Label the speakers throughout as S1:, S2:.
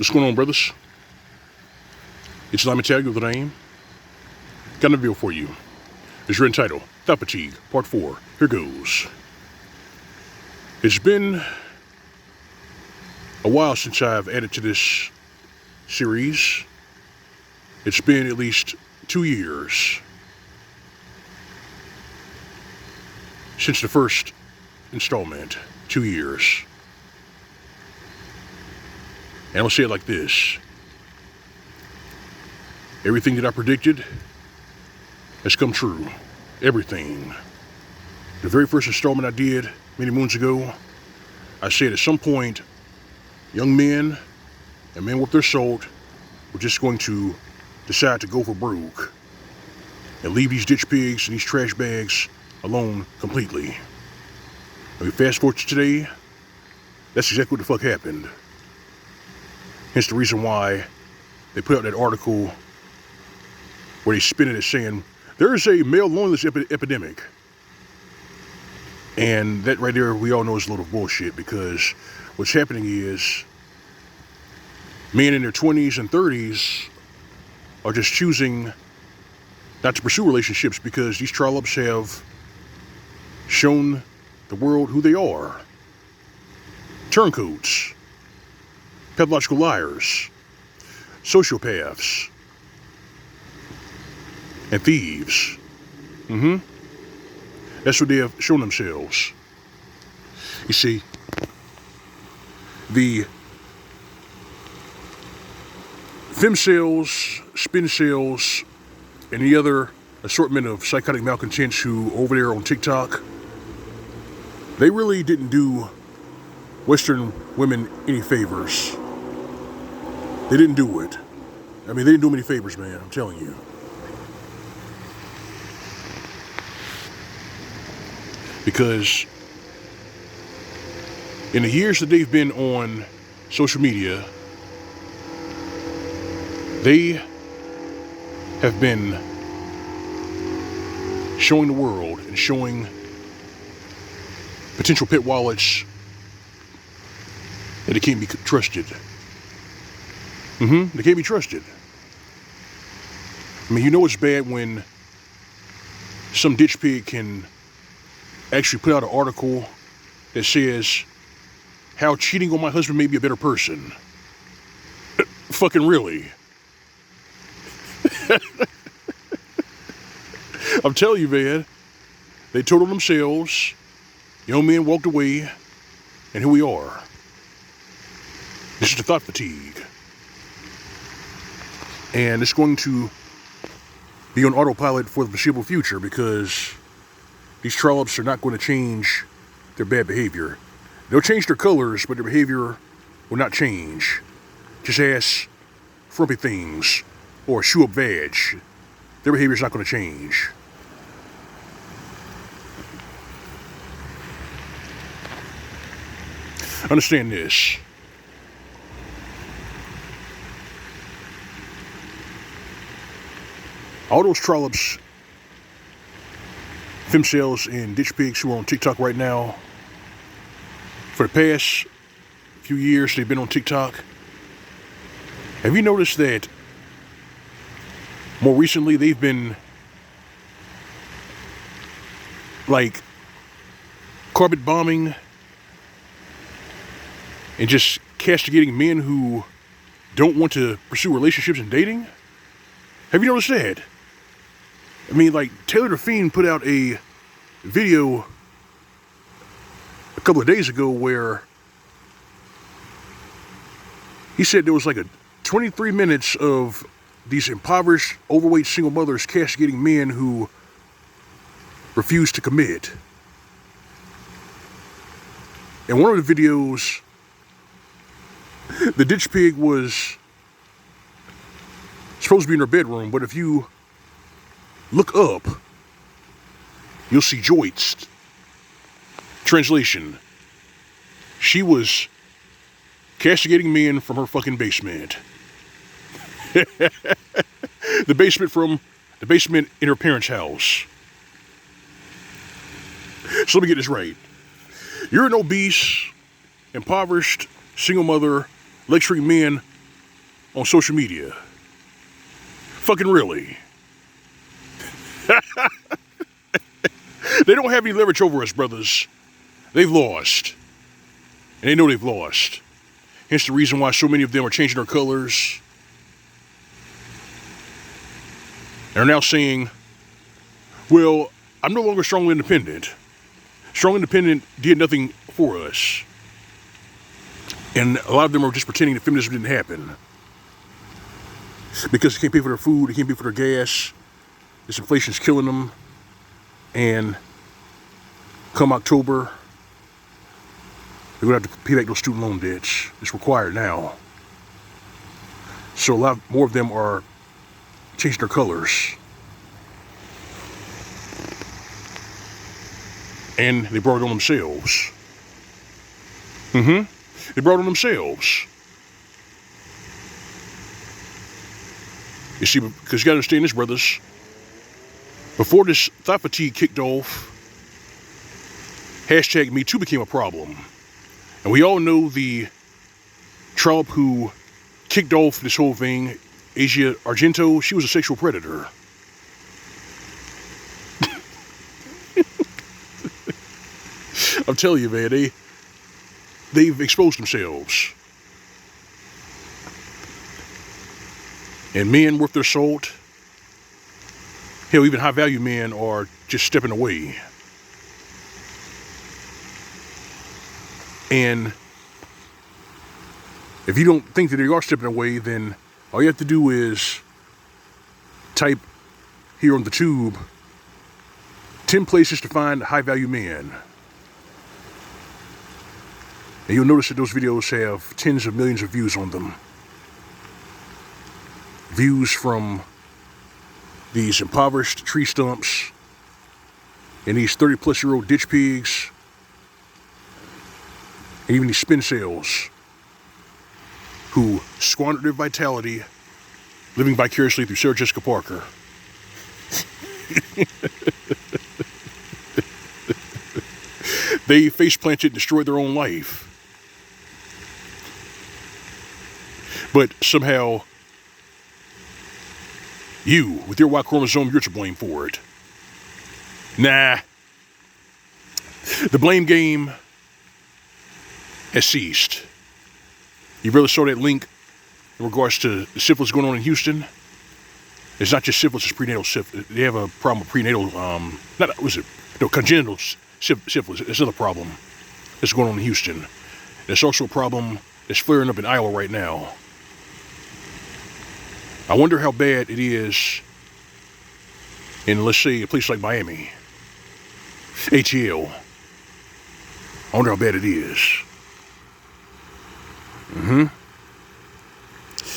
S1: What's going on, brothers? It's Mgtow with the name. Got a video for you. As you're entitled, Thot Fatigue, Part 4. Here goes. It's been a while since I've added to this series. It's been at least 2 years since the first installment. 2 years. And I'll say it like this. Everything that I predicted has come true. Everything. The very first installment I did many moons ago, I said at some point, young men and men with their salt were just going to decide to go for broke and leave these ditch pigs and these trash bags alone completely. I mean, fast forward to today, that's exactly what the fuck happened. Hence the reason why they put out that article where they spin it as saying, there is a male loneliness epidemic. And that right there, we all know is a little bullshit, because what's happening is men in their 20s and 30s are just choosing not to pursue relationships because these trollops have shown the world who they are. Turncoats, pathological liars, sociopaths, and thieves. That's what they have shown themselves. You see, the fem sales, spin sales, and the other assortment of psychotic malcontents who over there on TikTok, they really didn't do Western women any favors. They didn't do it. I mean, they didn't do them any favors, man, I'm telling you. Because in the years that they've been on social media, they have been showing the world and showing potential pit wallets that they can't be trusted. They can't be trusted. I mean, you know it's bad when some ditch pig can actually put out an article that says how cheating on my husband made me a better person. Fucking really. I'm telling you, man, they told on themselves, young men walked away, and here we are. This is the Thot Fatigue. And it's going to be on autopilot for the foreseeable future, because these trollops are not going to change their bad behavior. They'll change their colors, but their behavior will not change. Just ask frumpy things or shoe up veg. Their behavior is not going to change. Understand this. All those trollops, femcells, and ditch pigs who are on TikTok right now, for the past few years they've been on TikTok. Have you noticed that more recently they've been like carpet bombing and just castigating men who don't want to pursue relationships and dating? Have you noticed that? I mean, like, Taylor the Fiend put out a video a couple of days ago where he said there was like a 23 minutes of these impoverished, overweight single mothers castigating men who refuse to commit. And one of the videos, the ditch pig was supposed to be in her bedroom, but if you look up, you'll see joists. Translation: she was castigating men from her fucking basement. The basement in her parents' house. So let me get this right. You're an obese, impoverished, single mother, lecturing men on social media. Fucking really. They don't have any leverage over us, brothers. They've lost. And they know they've lost. Hence the reason why so many of them are changing their colors. They're now saying, well, I'm no longer strongly independent. Strong independent did nothing for us. And a lot of them are just pretending that feminism didn't happen. Because they can't pay for their food, they can't pay for their gas. This inflation's killing them. And come October, they're going to have to pay back those student loan debts. It's required now. So a lot more of them are changing their colors. And they brought it on themselves. They brought it on themselves. You see, because you got to understand this, brothers. Before this thought fatigue kicked off, hashtag #MeToo became a problem. And we all know the Trump who kicked off this whole thing, Asia Argento, she was a sexual predator. I'm telling you, man, they've exposed themselves. And men worth their salt, hell, even high-value men are just stepping away. And if you don't think that they are stepping away, then all you have to do is type here on the tube 10 places to find high-value men. And you'll notice that those videos have tens of millions of views on them. Views from these impoverished tree stumps and these 30-plus-year-old ditch pigs and even these spin sales who squandered their vitality living vicariously through Sarah Jessica Parker. They face-planted and destroyed their own life. But somehow, you, with your Y chromosome, you're to blame for it. Nah. The blame game has ceased. You really saw that link in regards to the syphilis going on in Houston? It's not just syphilis, it's prenatal syphilis. They have a problem with prenatal, congenital syphilis. It's another problem that's going on in Houston. There's also a problem that's flaring up in Iowa right now. I wonder how bad it is in, let's say, a place like Miami. ATL. I wonder how bad it is.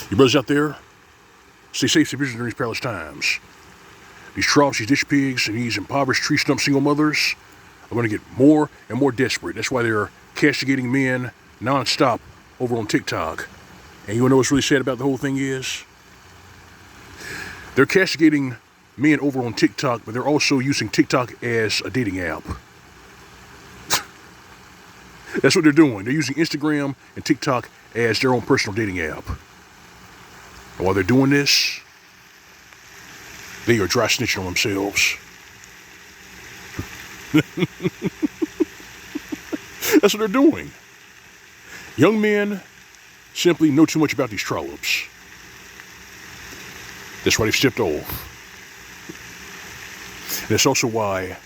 S1: You brothers out there, stay safe, stay vigilant during these perilous times. These troughs, these ditch pigs, and these impoverished tree stump single mothers are going to get more and more desperate. That's why they're castigating men non-stop over on TikTok. And you want to know what's really sad about the whole thing is? They're castigating men over on TikTok, but they're also using TikTok as a dating app. That's what they're doing. They're using Instagram and TikTok as their own personal dating app. And while they're doing this, they are dry snitching on themselves. That's what they're doing. Young men simply know too much about these trollops. That's why they've stepped off. And that's also why,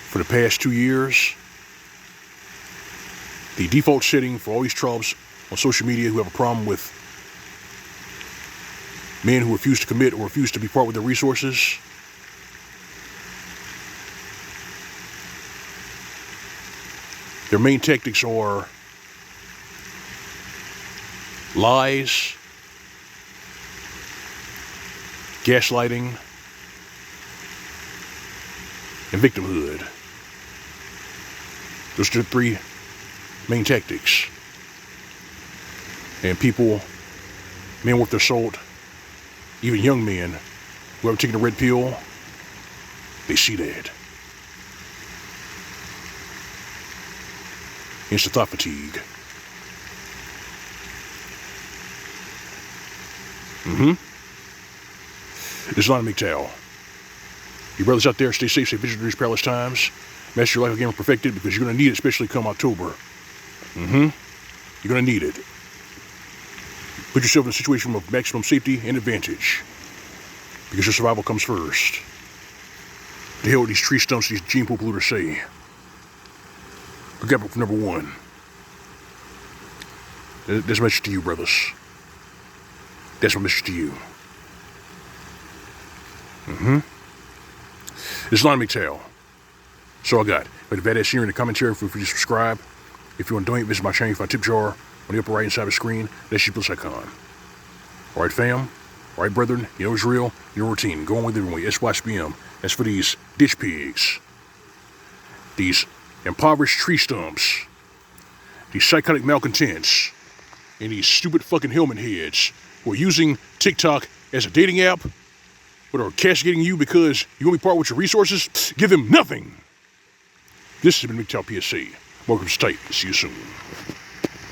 S1: for the past 2 years, the default setting for all these trollops on social media who have a problem with men who refuse to commit or refuse to be part with their resources, their main tactics are lies, gaslighting, and victimhood. Those are the three main tactics. And people, men worth their salt, even young men who haven't taken a red pill, they see that. It's the thought fatigue. This is L.O.M. Mgtow. You brothers out there, stay safe, stay vigilant during these perilous times. Master your life again perfected, because you're going to need it, especially come October. You're going to need it. Put yourself in a situation of maximum safety and advantage, because your survival comes first. The hell with these tree stumps, these gene pool polluters say. Look out for number one. That's my message to you, brothers. That's my message to you. This is L.O.M. Mgtow. That's all I got. But the badass here in the commentary, feel free to subscribe. If you want to donate, visit my channel, find a tip jar on the upper right hand side of the screen. That's your plus icon. Alright, fam. Alright, brethren. You know it's real. Your routine. Go on with everyone. SYSBM. That's for these ditch pigs. These impoverished tree stumps. These psychotic malcontents. And these stupid fucking helmet heads who are using TikTok as a dating app, but are castigating you because you want to be part with your resources. Give them nothing. This has been Mgtow PSA. Welcome to Tight. See you soon.